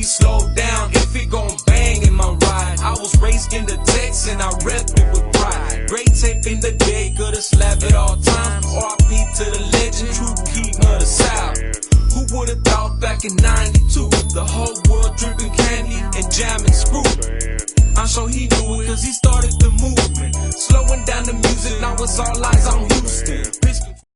please slow down if it gon' bang in my ride. I was raised in the text and I rep it with pride. Great tape in the day, could've slapped it all time. RP to the legend, true king of the South. Who would've thought back in 92, the whole world dripping candy and jamming screw? I'm sure he knew it cause he started the movement. Slowing down the music, now it's all eyes on Houston.